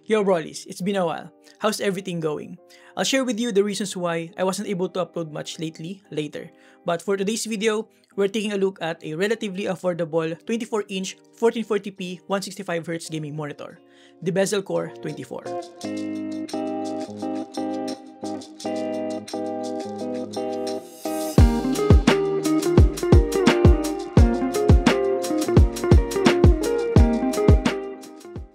Yo Brollies, it's been a while. How's everything going? I'll share with you the reasons why I wasn't able to upload much lately later. But for today's video, we're taking a look at a relatively affordable 24-inch 1440p 165Hz gaming monitor, the Bezel Core 24.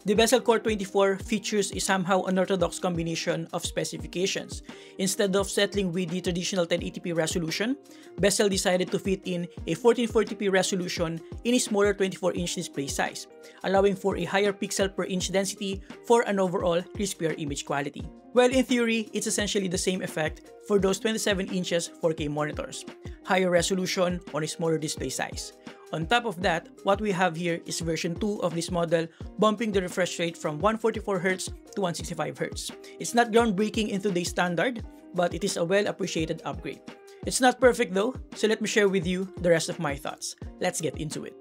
The Bezel Core 24 features a somehow unorthodox combination of specifications. Instead of settling with the traditional 1080p resolution, Bezel decided to fit in a 1440p resolution in a smaller 24-inch display size, allowing for a higher pixel per inch density for an overall crispier image quality. Well, in theory, it's essentially the same effect for those 27 inches 4K monitors, higher resolution on a smaller display size. On top of that, what we have here is version 2 of this model, bumping the refresh rate from 144Hz to 165Hz. It's not groundbreaking in today's standard, but it is a well-appreciated upgrade. It's not perfect though, so let me share with you the rest of my thoughts. Let's get into it.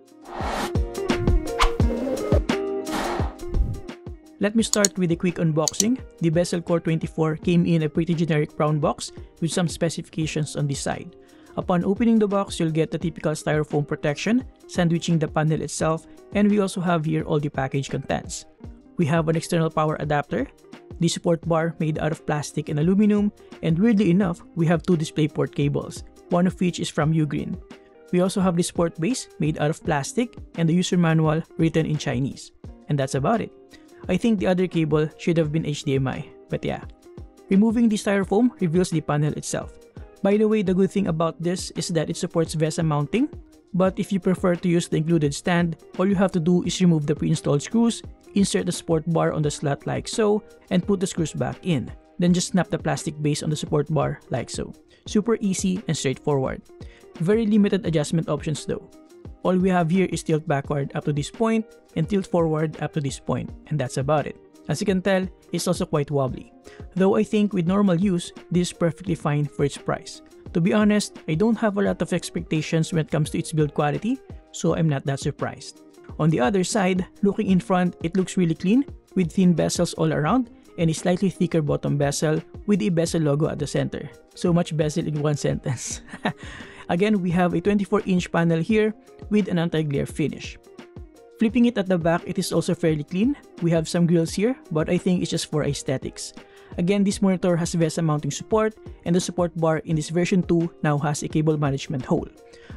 Let me start with a quick unboxing. The Bezel Core 24 came in a pretty generic brown box with some specifications on this side. Upon opening the box, you'll get the typical styrofoam protection, sandwiching the panel itself, and we also have here all the package contents. We have an external power adapter, the support bar made out of plastic and aluminum, and weirdly enough, we have two DisplayPort cables, one of which is from Ugreen. We also have the support base made out of plastic and the user manual written in Chinese. And that's about it. I think the other cable should have been HDMI, but yeah. Removing the styrofoam reveals the panel itself. By the way, the good thing about this is that it supports VESA mounting, but if you prefer to use the included stand, all you have to do is remove the pre-installed screws, insert the support bar on the slot like so, and put the screws back in. Then just snap the plastic base on the support bar like so. Super easy and straightforward. Very limited adjustment options though. All we have here is tilt backward up to this point and tilt forward up to this point, and that's about it. As you can tell, it's also quite wobbly. Though I think with normal use, this is perfectly fine for its price. To be honest, I don't have a lot of expectations when it comes to its build quality, so I'm not that surprised. On the other side, looking in front, it looks really clean, with thin bezels all around, and a slightly thicker bottom bezel with a Bezel logo at the center. So much bezel in one sentence. Again, we have a 24-inch panel here with an anti-glare finish. Flipping it at the back, it is also fairly clean. We have some grills here, but I think it's just for aesthetics. Again, this monitor has VESA mounting support, and the support bar in this version 2 now has a cable management hole.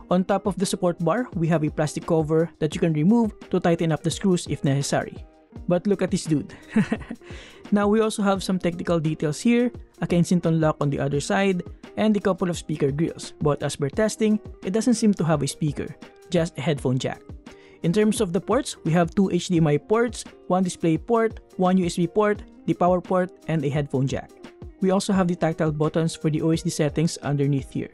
On top of the support bar, we have a plastic cover that you can remove to tighten up the screws if necessary. But look at this dude. Now we also have some technical details here, a Kensington lock on the other side, and a couple of speaker grills. But as per testing, it doesn't seem to have a speaker, just a headphone jack. In terms of the ports, we have two HDMI ports, one display port, one USB port, the power port, and a headphone jack. We also have the tactile buttons for the OSD settings underneath here.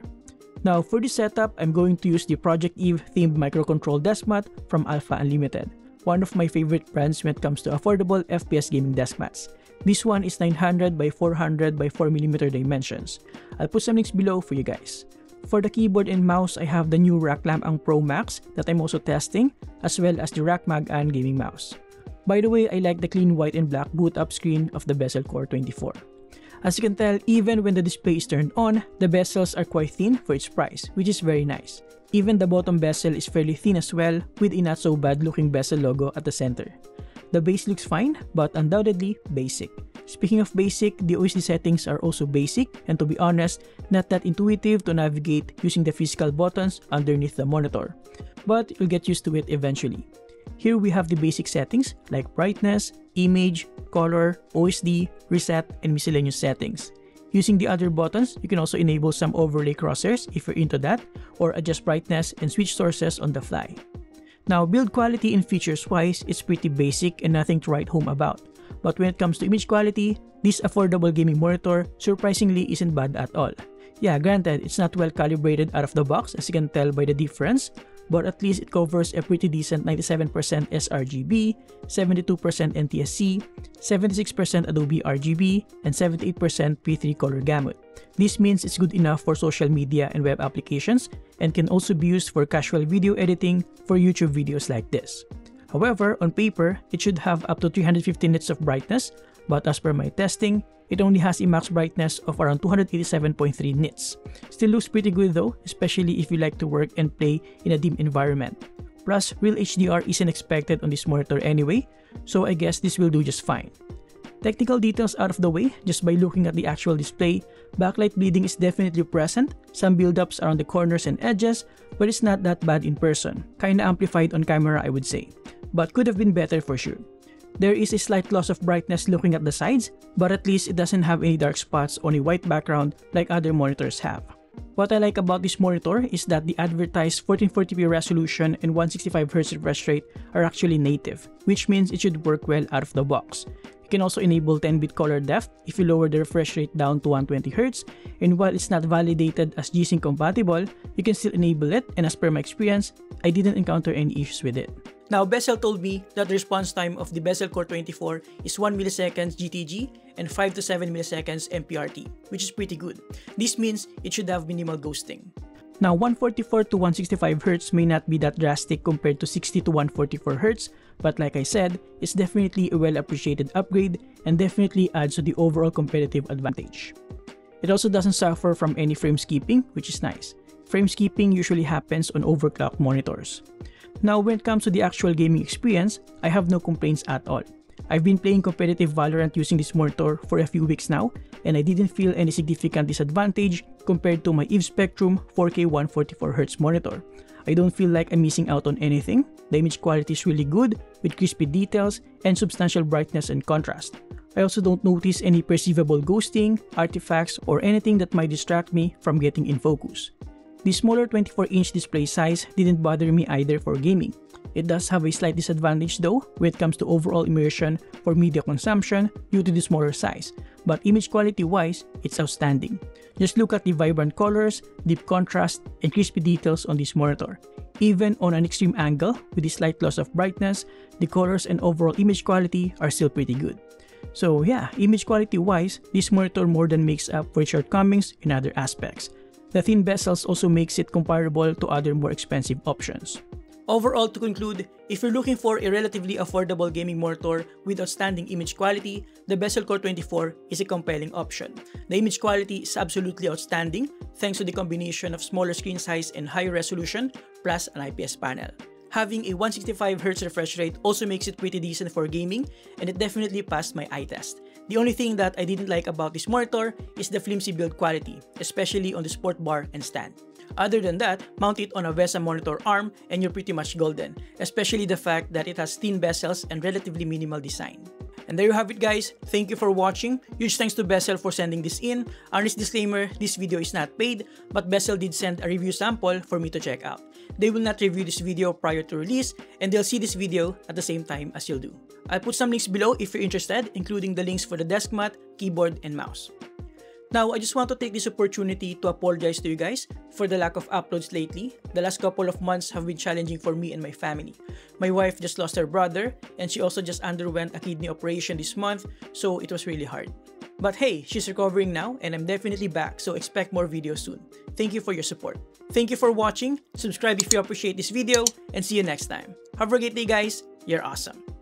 Now for this setup, I'm going to use the Project Eve themed microcontrol desk mat from Alpha Unlimited, one of my favorite brands when it comes to affordable FPS gaming desk mats. This one is 900 by 400 by 4mm dimensions. I'll put some links below for you guys. For the keyboard and mouse, I have the new Rack Lamp Pro Max that I'm also testing, as well as the Rack Mag-An gaming mouse. By the way, I like the clean white and black boot-up screen of the Bezel Core 24. As you can tell, even when the display is turned on, the bezels are quite thin for its price, which is very nice. Even the bottom bezel is fairly thin as well, with a not so bad looking Bezel logo at the center. The base looks fine, but undoubtedly basic. Speaking of basic, the OSD settings are also basic, and to be honest, not that intuitive to navigate using the physical buttons underneath the monitor. But you'll get used to it eventually. Here we have the basic settings like brightness, image, color, OSD, reset, and miscellaneous settings. Using the other buttons, you can also enable some overlay crosshairs if you're into that, or adjust brightness and switch sources on the fly. Now, build quality and features-wise, it's pretty basic and nothing to write home about. But when it comes to image quality, this affordable gaming monitor surprisingly isn't bad at all. Yeah, granted, it's not well calibrated out of the box as you can tell by the difference, but at least it covers a pretty decent 97% sRGB, 72% NTSC, 76% Adobe RGB, and 78% P3 color gamut. This means it's good enough for social media and web applications and can also be used for casual video editing for YouTube videos like this. However, on paper, it should have up to 350 nits of brightness, but as per my testing, it only has a max brightness of around 287.3 nits. Still looks pretty good though, especially if you like to work and play in a dim environment. Plus, real HDR isn't expected on this monitor anyway, so I guess this will do just fine. Technical details out of the way, just by looking at the actual display, backlight bleeding is definitely present, some buildups around the corners and edges, but it's not that bad in person. Kinda amplified on camera I would say, but could have been better for sure. There is a slight loss of brightness looking at the sides, but at least it doesn't have any dark spots on a white background like other monitors have. What I like about this monitor is that the advertised 1440p resolution and 165Hz refresh rate are actually native, which means it should work well out of the box. You can also enable 10-bit color depth if you lower the refresh rate down to 120Hz, and while it's not validated as G-Sync compatible, you can still enable it, and as per my experience, I didn't encounter any issues with it. Now, Bezel told me that the response time of the Bezel Core 24 is 1 ms GTG and 5 to 7 ms MPRT, which is pretty good. This means it should have minimal ghosting. Now, 144 to 165Hz may not be that drastic compared to 60 to 144Hz, but like I said, it's definitely a well-appreciated upgrade and definitely adds to the overall competitive advantage. It also doesn't suffer from any frame skipping, which is nice. Frame skipping usually happens on overclocked monitors. Now, when it comes to the actual gaming experience, I have no complaints at all. I've been playing competitive Valorant using this monitor for a few weeks now, and I didn't feel any significant disadvantage compared to my EVE Spectrum 4K 144Hz monitor. I don't feel like I'm missing out on anything. The image quality is really good, with crispy details and substantial brightness and contrast. I also don't notice any perceivable ghosting, artifacts, or anything that might distract me from getting in focus. The smaller 24-inch display size didn't bother me either for gaming. It does have a slight disadvantage though when it comes to overall immersion for media consumption due to the smaller size, but image quality wise, it's outstanding. Just look at the vibrant colors, deep contrast, and crispy details on this monitor. Even on an extreme angle with a slight loss of brightness, the colors and overall image quality are still pretty good. So yeah, image quality wise, this monitor more than makes up for its shortcomings in other aspects. The thin bezels also makes it comparable to other more expensive options. Overall, to conclude, if you're looking for a relatively affordable gaming monitor with outstanding image quality, the Bezel Core 24 is a compelling option. The image quality is absolutely outstanding thanks to the combination of smaller screen size and higher resolution plus an IPS panel. Having a 165Hz refresh rate also makes it pretty decent for gaming, and it definitely passed my eye test. The only thing that I didn't like about this monitor is the flimsy build quality, especially on the sport bar and stand. Other than that, mount it on a VESA monitor arm and you're pretty much golden, especially the fact that it has thin bezels and relatively minimal design. And there you have it guys, thank you for watching. Huge thanks to Bezel for sending this in. Honest disclaimer, this video is not paid, but Bezel did send a review sample for me to check out. They will not review this video prior to release, and they'll see this video at the same time as you'll do. I'll put some links below if you're interested, including the links for the desk mat, keyboard, and mouse. Now, I just want to take this opportunity to apologize to you guys for the lack of uploads lately. The last couple of months have been challenging for me and my family. My wife just lost her brother, and she also just underwent a kidney operation this month, so it was really hard. But hey, she's recovering now, and I'm definitely back, so expect more videos soon. Thank you for your support. Thank you for watching, subscribe if you appreciate this video, and see you next time. Have a great day guys, you're awesome.